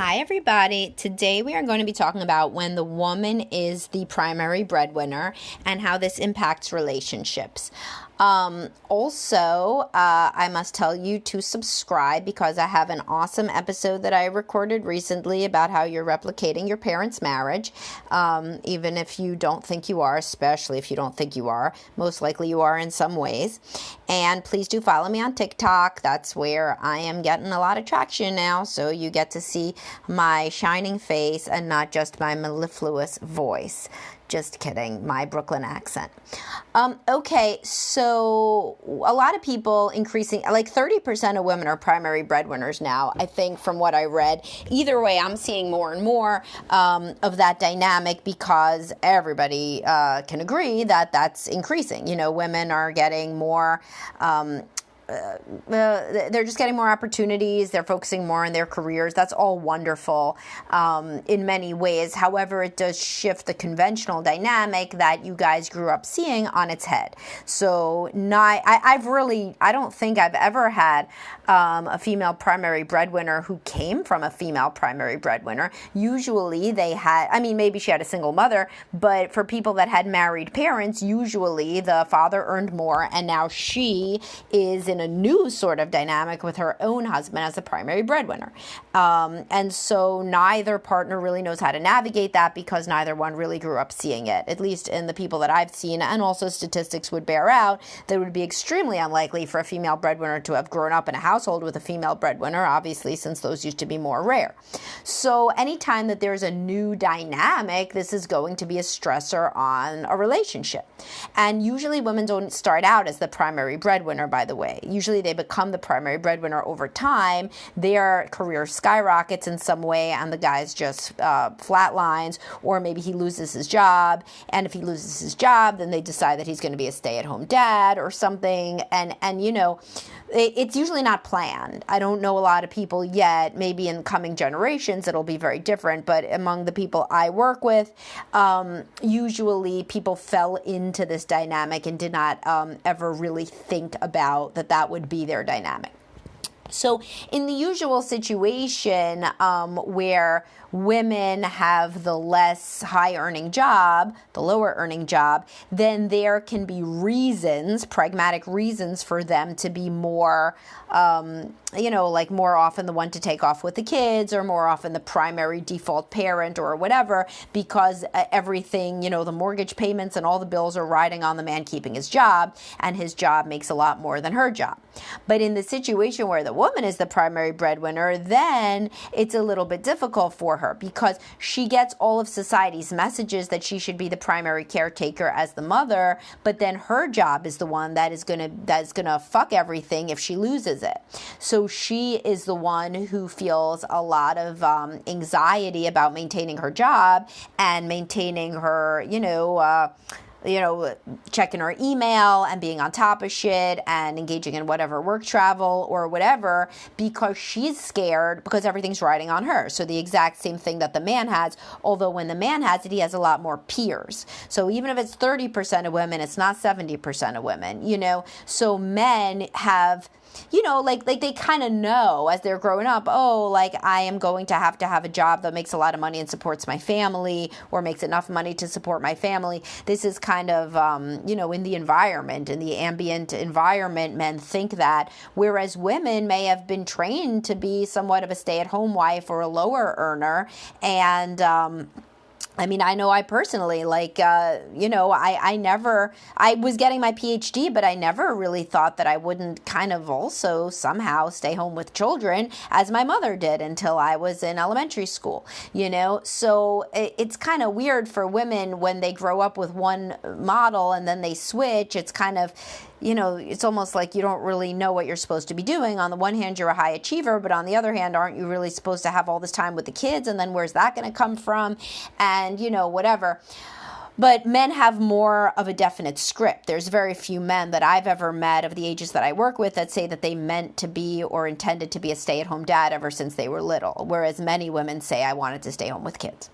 Hi, everybody. Today we are going to be talking about when the woman is the primary breadwinner and how this impacts relationships. I must tell you to subscribe because I have an awesome episode that I recorded recently about how you're replicating your parents' marriage, even if you don't think you are, especially if you don't think you are. Most likely you are in some ways. And please do follow me on TikTok. That's where I am getting a lot of traction now, so you get to see my shining face and not just my mellifluous voice. Just kidding, my Brooklyn accent. Okay, so a lot of people increasing, like 30% of women are primary breadwinners now, I think, from what I read. Either way, I'm seeing more and more of that dynamic because everybody can agree that that's increasing. You know, women are getting more they're just getting more opportunities. They're focusing more on their careers. That's all wonderful in many ways. However, it does shift the conventional dynamic that you guys grew up seeing on its head. So I don't think I've ever had a female primary breadwinner who came from a female primary breadwinner. Usually they had, maybe she had a single mother, but for people that had married parents, usually the father earned more, and now she is in a new sort of dynamic with her own husband as a primary breadwinner. And so neither partner really knows how to navigate that because neither one really grew up seeing it, at least in the people that I've seen. And also statistics would bear out that it would be extremely unlikely for a female breadwinner to have grown up in a household with a female breadwinner, obviously, since those used to be more rare. So anytime that there's a new dynamic, this is going to be a stressor on a relationship. And usually women don't start out as the primary breadwinner, by the way. Usually they become the primary breadwinner over time. Their career skyrockets in some way and the guy's just flatlines, or maybe he loses his job. And if he loses his job, then they decide that he's going to be a stay-at-home dad or something. And you know, it's usually not planned. I don't know a lot of people yet. Maybe in coming generations it'll be very different. But among the people I work with, usually people fell into this dynamic and did not ever really think about that would be their dynamic. So in the usual situation where women have the less high-earning job, the lower-earning job, then there can be reasons, pragmatic reasons for them to be more, like more often the one to take off with the kids or more often the primary default parent or whatever, because everything, the mortgage payments and all the bills are riding on the man keeping his job, and his job makes a lot more than her job. But in the situation where the woman is the primary breadwinner, then it's a little bit difficult for her because she gets all of society's messages that she should be the primary caretaker as the mother, but then her job is the one that's gonna fuck everything if she loses it. So she is the one who feels a lot of anxiety about maintaining her job and maintaining her, checking her email and being on top of shit and engaging in whatever work travel or whatever, because she's scared because everything's riding on her. So the exact same thing that the man has, although when the man has it, he has a lot more peers. So even if it's 30% of women, it's not 70% of women, So men have, they kind of know as they're growing up, I am going to have a job that makes a lot of money and supports my family or makes enough money to support my family. This is kind of, in the environment, in the ambient environment, men think that, whereas women may have been trained to be somewhat of a stay-at-home wife or a lower earner. And, I know I personally, I was getting my PhD, but I never really thought that I wouldn't kind of also somehow stay home with children as my mother did until I was in elementary school, So it's kind of weird for women when they grow up with one model and then they switch. It's kind of, it's almost like you don't really know what you're supposed to be doing. On the one hand, you're a high achiever, but on the other hand, aren't you really supposed to have all this time with the kids? And then where's that going to come from? And, whatever. But men have more of a definite script. There's very few men that I've ever met of the ages that I work with that say that they meant to be or intended to be a stay-at-home dad ever since they were little, whereas many women say, I wanted to stay home with kids.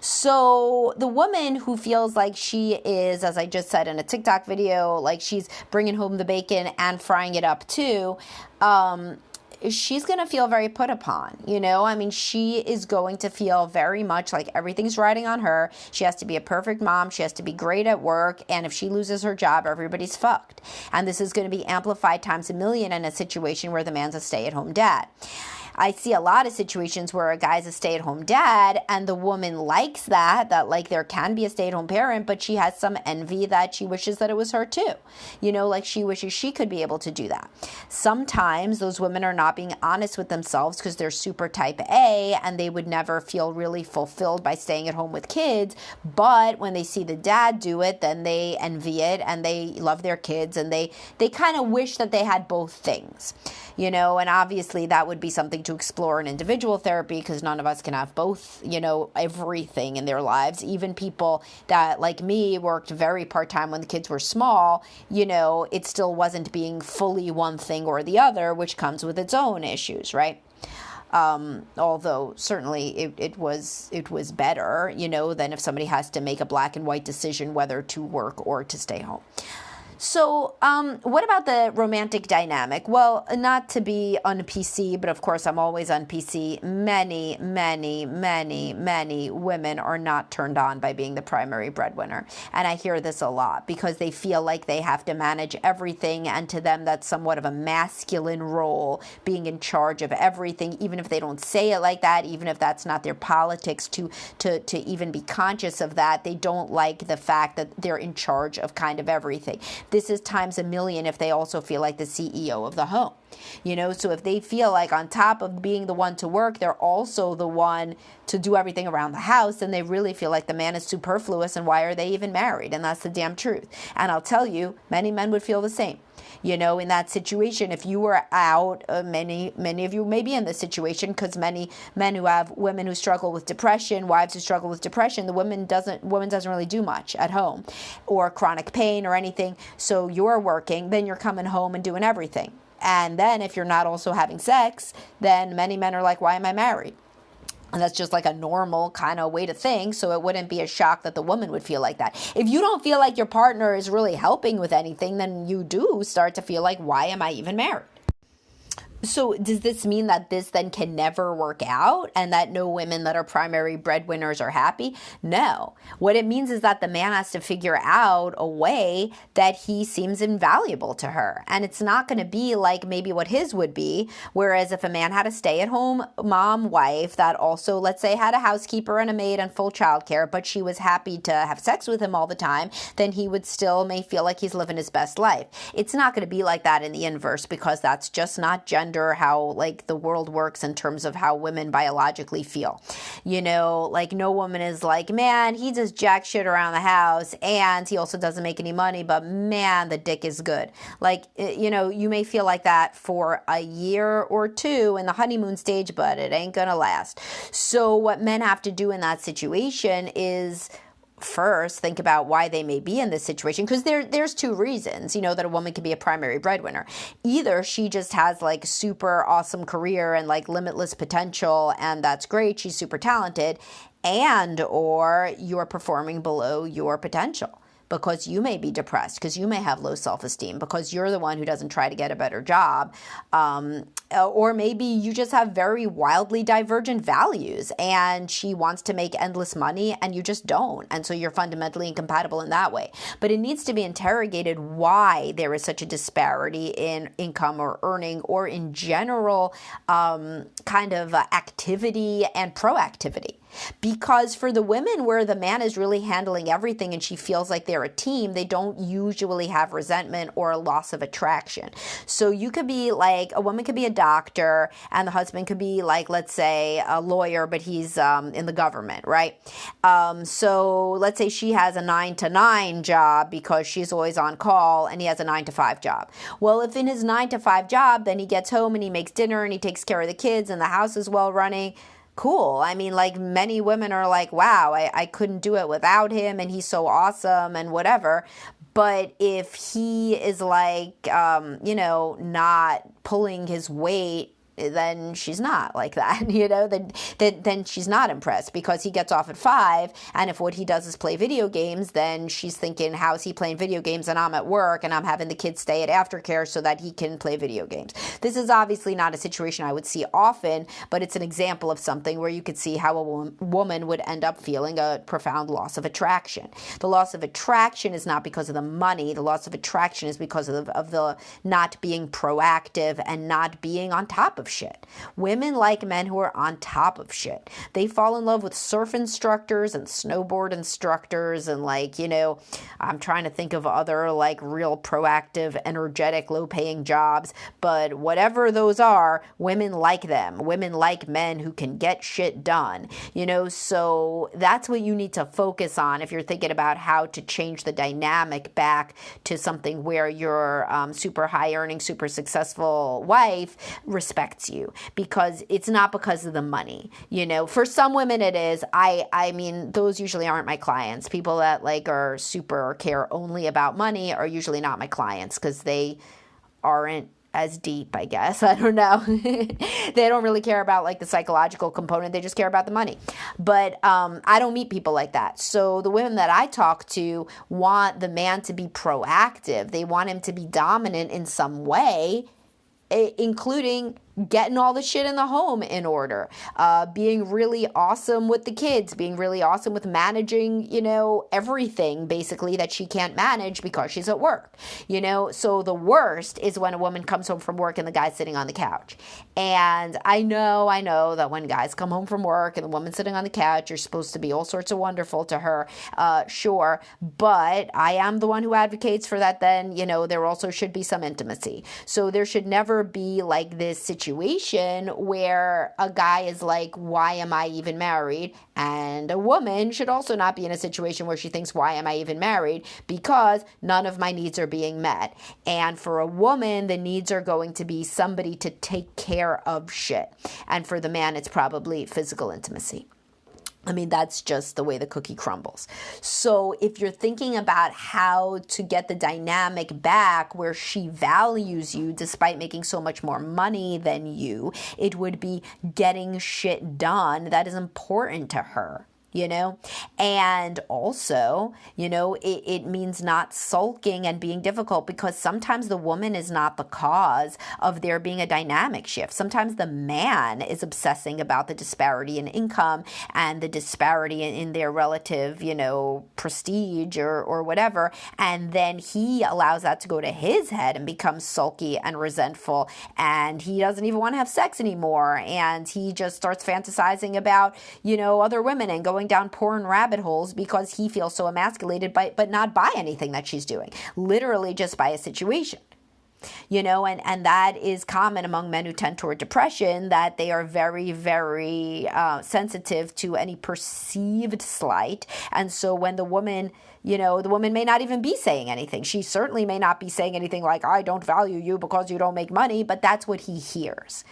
So the woman who feels like she is, as I just said in a TikTok video, like she's bringing home the bacon and frying it up too, she's going to feel very put upon, I mean, she is going to feel very much like everything's riding on her. She has to be a perfect mom. She has to be great at work. And if she loses her job, everybody's fucked. And this is going to be amplified times a million in a situation where the man's a stay-at-home dad. I see a lot of situations where a guy's a stay-at-home dad and the woman likes that like there can be a stay-at-home parent, but she has some envy that she wishes that it was her too. Like she wishes she could be able to do that. Sometimes those women are not being honest with themselves because they're super type A and they would never feel really fulfilled by staying at home with kids. But when they see the dad do it, then they envy it and they love their kids and they kind of wish that they had both things. And obviously that would be something to explore in individual therapy because none of us can have both, everything in their lives. Even people that, like me, worked very part-time when the kids were small, it still wasn't being fully one thing or the other, which comes with its own issues, right? Although certainly it was better, than if somebody has to make a black and white decision whether to work or to stay home. So what about the romantic dynamic? Well, not to be un-PC, but of course I'm always un-PC. Many, many, many, many women are not turned on by being the primary breadwinner. And I hear this a lot because they feel like they have to manage everything. And to them, that's somewhat of a masculine role, being in charge of everything, even if they don't say it like that, even if that's not their politics to even be conscious of that. They don't like the fact that they're in charge of kind of everything. This is times a million if they also feel like the CEO of the home. So if they feel like on top of being the one to work, they're also the one to do everything around the house, then they really feel like the man is superfluous and why are they even married? And that's the damn truth. And I'll tell you, many men would feel the same. In that situation, if you were out, many of you may be in this situation because many men who have women who struggle with depression, wives who struggle with depression, the woman doesn't really do much at home or chronic pain or anything. So you're working, then you're coming home and doing everything. And then if you're not also having sex, then many men are like, why am I married? And that's just like a normal kind of way to think. So it wouldn't be a shock that the woman would feel like that. If you don't feel like your partner is really helping with anything, then you do start to feel like, why am I even married? So does this mean that this then can never work out and that no women that are primary breadwinners are happy? No. What it means is that the man has to figure out a way that he seems invaluable to her. And it's not going to be like maybe what his would be. Whereas if a man had a stay-at-home mom wife that also, let's say, had a housekeeper and a maid and full childcare, but she was happy to have sex with him all the time, then he would still may feel like he's living his best life. It's not going to be like that in the inverse because that's just not gender, how like the world works in terms of how women biologically feel. Like no woman is like, man, he does jack shit around the house and he also doesn't make any money, but man, the dick is good. Like, you may feel like that for a year or two in the honeymoon stage, but it ain't gonna last. So what men have to do in that situation is first think about why they may be in this situation, because there's two reasons, that a woman can be a primary breadwinner. Either she just has like super awesome career and like limitless potential, and that's great, she's super talented, and or you're performing below your potential because you may be depressed, because you may have low self-esteem, because you're the one who doesn't try to get a better job. Or maybe you just have very wildly divergent values and she wants to make endless money and you just don't. And so you're fundamentally incompatible in that way. But it needs to be interrogated why there is such a disparity in income or earning or in general kind of activity and proactivity. Because for the women where the man is really handling everything and she feels like they're a team, they don't usually have resentment or a loss of attraction. So you could be like, a woman could be a doctor and the husband could be like, let's say a lawyer, but he's in the government, right? So let's say she has a 9-to-9 job because she's always on call and he has a 9-to-5 job. Well, if in his 9-to-5 job, then he gets home and he makes dinner and he takes care of the kids and the house is well running, cool. I mean, like many women are like, wow, I couldn't do it without him and he's so awesome and whatever. But if he is like, not pulling his weight then she's not like that, then she's not impressed because he gets off at 5, and if what he does is play video games, then she's thinking, how is he playing video games and I'm at work and I'm having the kids stay at aftercare so that he can play video games. This is obviously not a situation I would see often, but it's an example of something where you could see how a woman would end up feeling a profound loss of attraction. The loss of attraction is not because of the money. The loss of attraction is because of the not being proactive and not being on top of shit. Women like men who are on top of shit. They fall in love with surf instructors and snowboard instructors and I'm trying to think of other real proactive, energetic, low-paying jobs, but whatever those are, women like them. Women like men who can get shit done, so that's what you need to focus on if you're thinking about how to change the dynamic back to something where your super high earning, super successful wife respects you, because it's not because of the money. For some women it is. I mean, those usually aren't my clients. People that are super care only about money are usually not my clients because they aren't as deep, I guess. I don't know. They don't really care about the psychological component. They just care about the money. But I don't meet people like that. So the women that I talk to want the man to be proactive. They want him to be dominant in some way, including getting all the shit in the home in order, being really awesome with the kids, being really awesome with managing, everything basically that she can't manage because she's at work, So the worst is when a woman comes home from work and the guy's sitting on the couch. And I know that when guys come home from work and the woman's sitting on the couch, you're supposed to be all sorts of wonderful to her, sure. But I am the one who advocates for that. Then, there also should be some intimacy. So there should never be this situation where a guy is like, why am I even married? And a woman should also not be in a situation where she thinks, why am I even married? Because none of my needs are being met. And for a woman, the needs are going to be somebody to take care of shit. And for the man, it's probably physical intimacy. I mean, that's just the way the cookie crumbles. So if you're thinking about how to get the dynamic back where she values you despite making so much more money than you, it would be getting shit done that is important to her. And also, it means not sulking and being difficult, because sometimes the woman is not the cause of there being a dynamic shift. Sometimes the man is obsessing about the disparity in income and the disparity in their relative, prestige or whatever. And then he allows that to go to his head and becomes sulky and resentful. And he doesn't even want to have sex anymore. And he just starts fantasizing about, other women and going down porn rabbit holes because he feels so emasculated but not by anything that she's doing, literally just by a situation. And that is common among men who tend toward depression, that they are very, very sensitive to any perceived slight. And so when the woman may not even be saying anything. She certainly may not be saying anything like, I don't value you because you don't make money, but that's what he hears,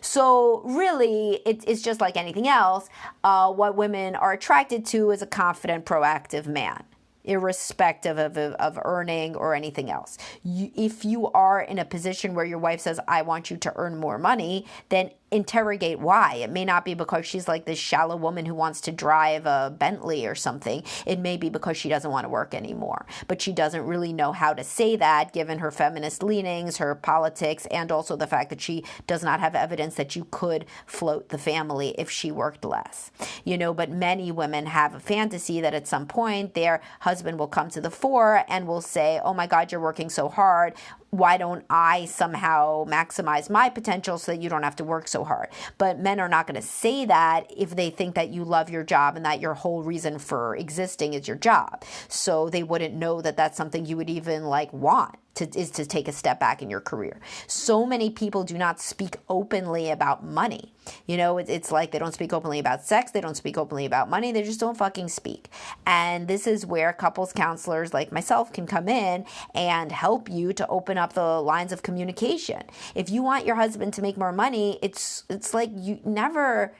So really, it's just like anything else. What women are attracted to is a confident, proactive man, irrespective of earning or anything else. If you are in a position where your wife says, I want you to earn more money, then interrogate why. It may not be because she's like this shallow woman who wants to drive a Bentley or something. It may be because she doesn't want to work anymore. But she doesn't really know how to say that, given her feminist leanings, her politics, and also the fact that she does not have evidence that you could float the family if she worked less. But many women have a fantasy that at some point their husband will come to the fore and will say, oh my God, you're working so hard. Why don't I somehow maximize my potential so that you don't have to work so hard? But men are not going to say that if they think that you love your job and that your whole reason for existing is your job. So they wouldn't know that that's something you would even want. Is to take a step back in your career. So many people do not speak openly about money. It's like they don't speak openly about sex. They don't speak openly about money. They just don't fucking speak. And this is where couples counselors like myself can come in and help you to open up the lines of communication. If you want your husband to make more money, it's like you never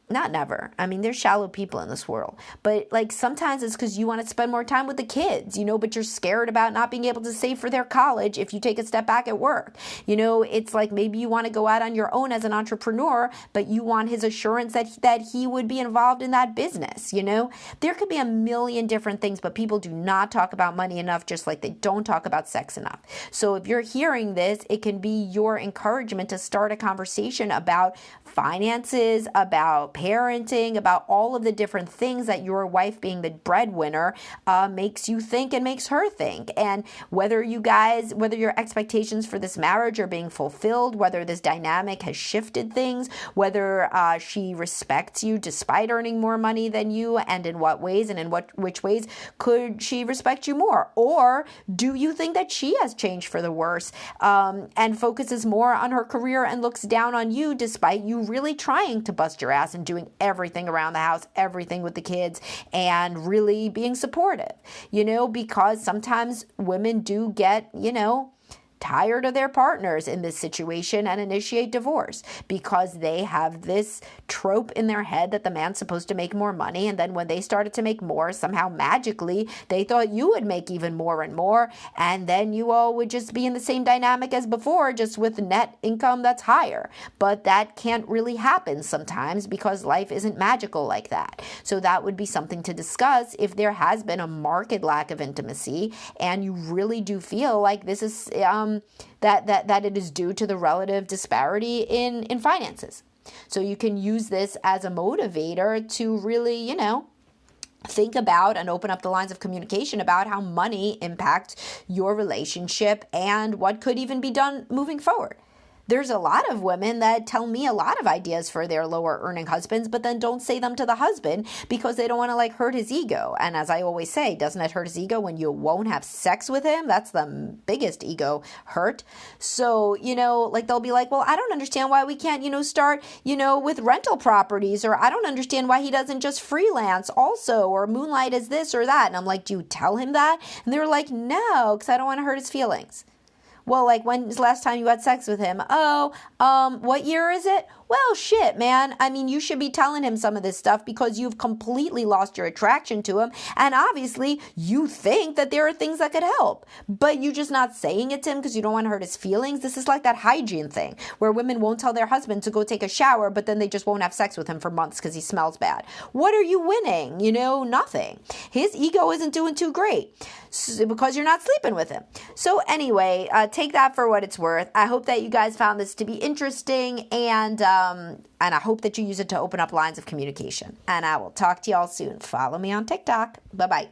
not never. I mean, there's shallow people in this world. But like sometimes it's because you want to spend more time with the kids, but you're scared about not being able to save for their college if you take a step back at work. It's like maybe you want to go out on your own as an entrepreneur, but you want his assurance that he would be involved in that business. There could be a million different things, but people do not talk about money enough, just like they don't talk about sex enough. So if you're hearing this, it can be your encouragement to start a conversation about finances, about parenting, about all of the different things that your wife being the breadwinner makes you think and makes her think. And whether your expectations for this marriage are being fulfilled, whether this dynamic has shifted things, whether she respects you despite earning more money than you, and in what ways and in which ways could she respect you more? Or do you think that she has changed for the worse and focuses more on her career and looks down on you despite you really trying to bust your ass and doing everything around the house, everything with the kids, and really being supportive, because sometimes women do get, tired of their partners in this situation and initiate divorce because they have this trope in their head that the man's supposed to make more money, and then when they started to make more, somehow magically they thought you would make even more and more, and then you all would just be in the same dynamic as before, just with net income that's higher. But that can't really happen sometimes because life isn't magical like that. So that would be something to discuss if there has been a marked lack of intimacy and you really do feel like this is that it is due to the relative disparity in finances. So you can use this as a motivator to really, think about and open up the lines of communication about how money impacts your relationship and what could even be done moving forward. There's a lot of women that tell me a lot of ideas for their lower earning husbands, but then don't say them to the husband because they don't want to hurt his ego. And as I always say, doesn't it hurt his ego when you won't have sex with him? That's the biggest ego hurt. So, they'll be like, well, I don't understand why we can't, start, with rental properties, or I don't understand why he doesn't just freelance also, or moonlight as this or that. And I'm like, do you tell him that? And they're like, no, because I don't want to hurt his feelings. Well, when's the last time you had sex with him? What year is it? Well, shit, man. I mean, you should be telling him some of this stuff because you've completely lost your attraction to him. And obviously, you think that there are things that could help. But you're just not saying it to him because you don't want to hurt his feelings. This is like that hygiene thing where women won't tell their husband to go take a shower, but then they just won't have sex with him for months because he smells bad. What are you winning? Nothing. His ego isn't doing too great because you're not sleeping with him. So anyway, take that for what it's worth. I hope that you guys found this to be interesting, and I hope that you use it to open up lines of communication. And I will talk to y'all soon. Follow me on TikTok. Bye-bye.